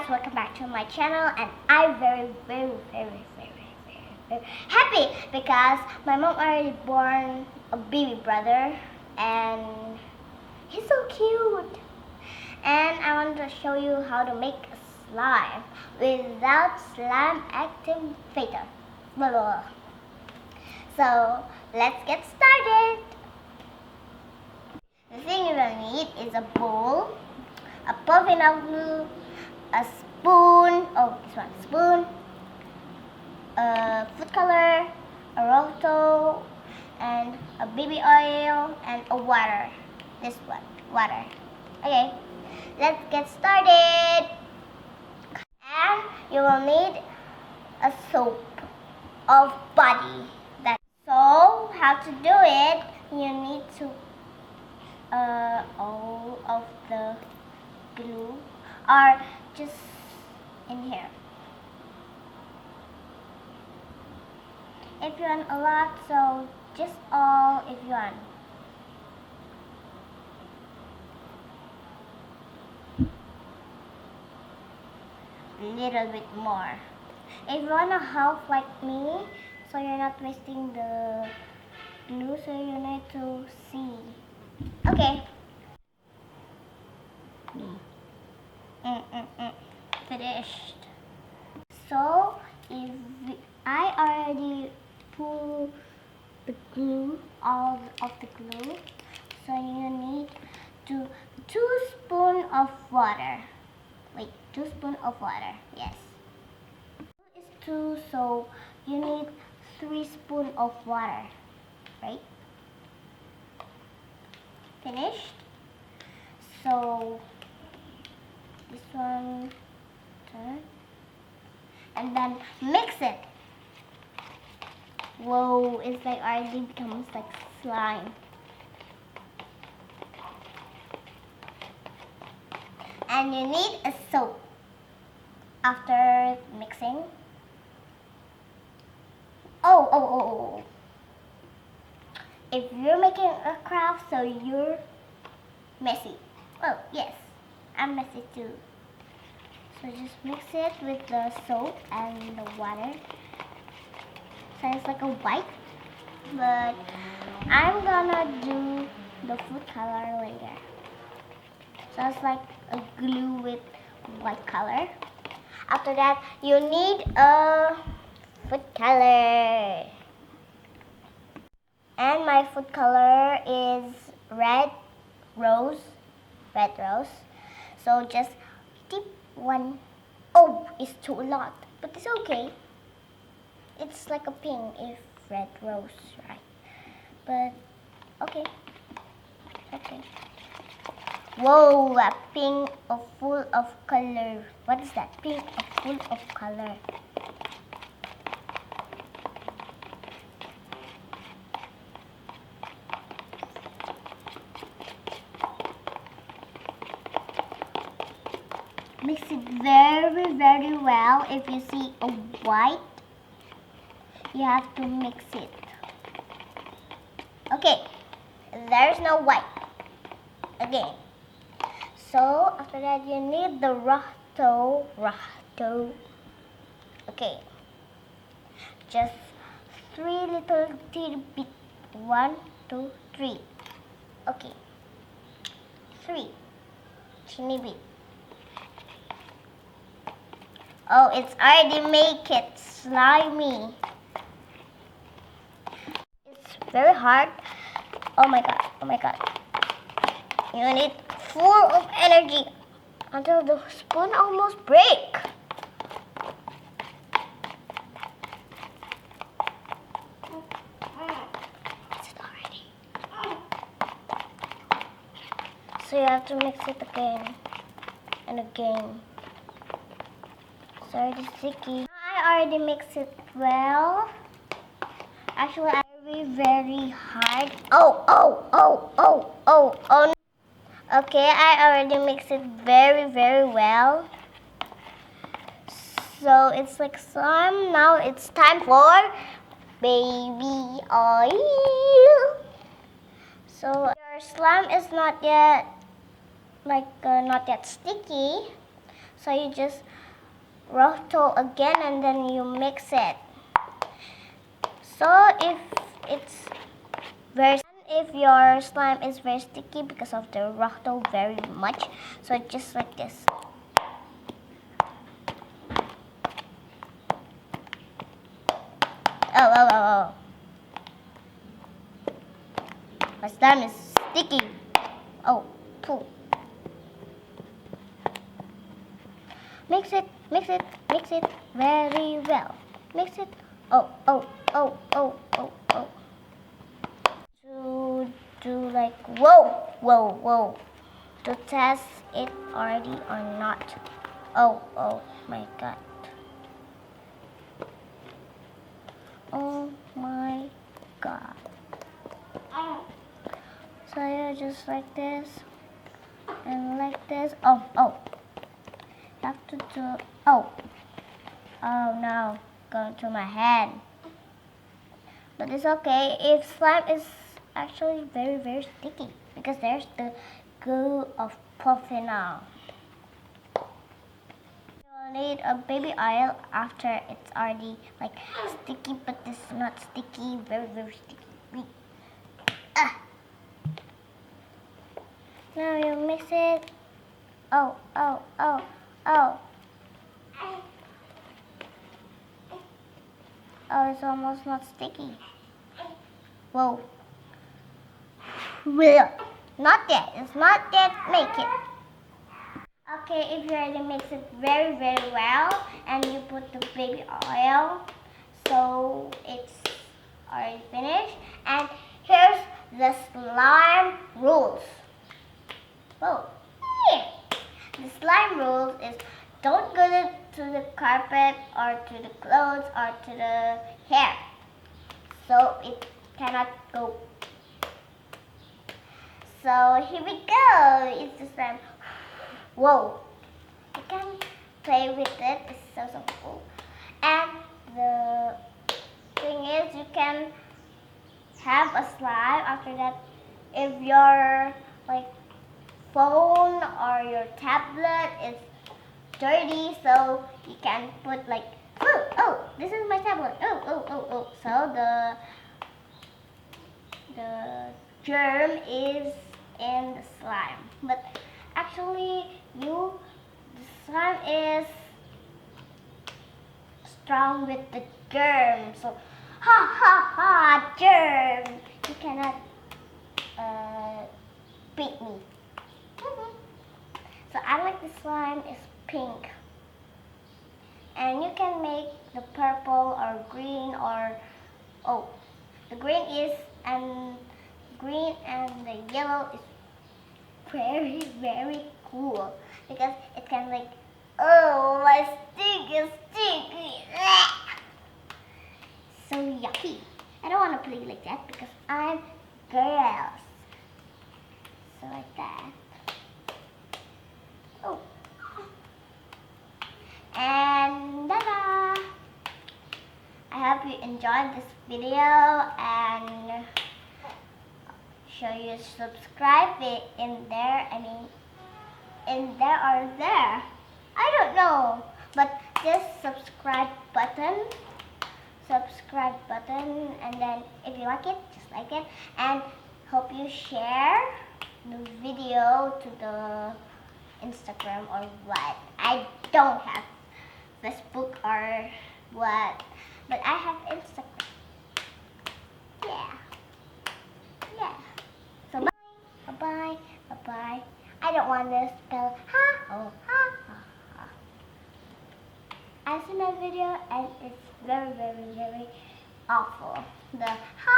guys, welcome back to my channel, and I'm very happy because my mom already born a baby brother and he's so cute. And I want to show you how to make a slime without slime activator. Blah, blah, blah. So let's get started. The thing you will need is a bowl, a puffing out glue, a spoon, spoon, a food color, a Rohto, and a baby oil, and a water. This one, water. Okay, let's get started. And you will need a soap of body. So how to do it? You need to all of the glue are just in here. If you want a lot, so just all if you want. A little bit more. If you want to help like me, so you're not wasting the glue, so you need to see. Okay. Finished. So if I already pull the glue, all of the glue, so you need 2 spoons of water. Wait, 2 spoons of water. Yes. Is 2, so you need 3 spoons of water, right? Finished. So this one, and then mix it. Whoa, it's like already becomes like slime. And you need a soap after mixing. Oh. If you're making a craft, so you're messy. Oh, yes, I'm messy too. So just mix it with the soap and the water. So it's like a white, but I'm gonna do the food color later. So it's like a glue with white color. After that, you need a food color. And my food color is red rose. So just dip one. Oh, it's too a lot, but it's okay. It's like a pink if red rose, right? But okay. Whoa, a pink full of color. What is that? Pink full of color. Mix it very well. If you see a white, you have to mix it. Okay, there's no white. Again. So after that, you need the Rohto. Okay, just 3 little teeny bit. 1, 2, 3. Okay, 3 teeny bit. Oh, it's already make it slimy. It's very hard. Oh my god. You need full of energy until the spoon almost break. Is it already? So you have to mix it again and again. It's already sticky. I already mixed it well. Actually, I very hard. Oh. Okay, I already mixed it very well. So it's like slime. Now it's time for baby oil. So your slime is not yet sticky. So you just Rohto again and then you mix it. So if your slime is very sticky because of the Rohto very much, so just like this. Oh. My slime is sticky. Oh, poo. Mix it very well. Mix it. Oh. To do like whoa. To test it already or not. Oh my god. Oh my god. So you just like this and like this. Oh. You have to do. Oh no, going to my hand. But it's okay if slime is actually very, very sticky because there's the glue of polyphenol. You'll need a baby oil after it's already like sticky, but this is not sticky, very, very sticky. Now you mix it. Oh. Oh, it's almost not sticky. Whoa. Not yet. It's not yet. Make it. Okay, if you already mix it very, very well and you put the baby oil, so it's already finished. And here's the slime rules. Whoa. Here. The slime rules is don't glue it to the carpet or to the clothes or to the hair. So it cannot go. So here we go. It's the slime. Whoa. You can play with it. It's so cool. And the thing is you can have a slime after that if your like phone or your tablet is dirty, so you can put like oh this is my tablet. Oh. So the germ is in the slime, but actually the slime is strong with the germ, so ha germ, you cannot beat me. So I like the slime is pink, and you can make the purple or green or the green and the yellow is very, very cool because it can like my stick is sticky. So yucky. I don't want to play like that because I'm girls. So like that. Oh. And ta-da! I hope you enjoyed this video and show you subscribe it in there. I mean, in there or there. I don't know. But this subscribe button, and then if you like it, just like it. And hope you share the video to the Instagram or what. I don't have Facebook or what, but I have Instagram. Yeah. So bye. I don't want to spell ha. I see my video and it's very, very, very awful. The ha.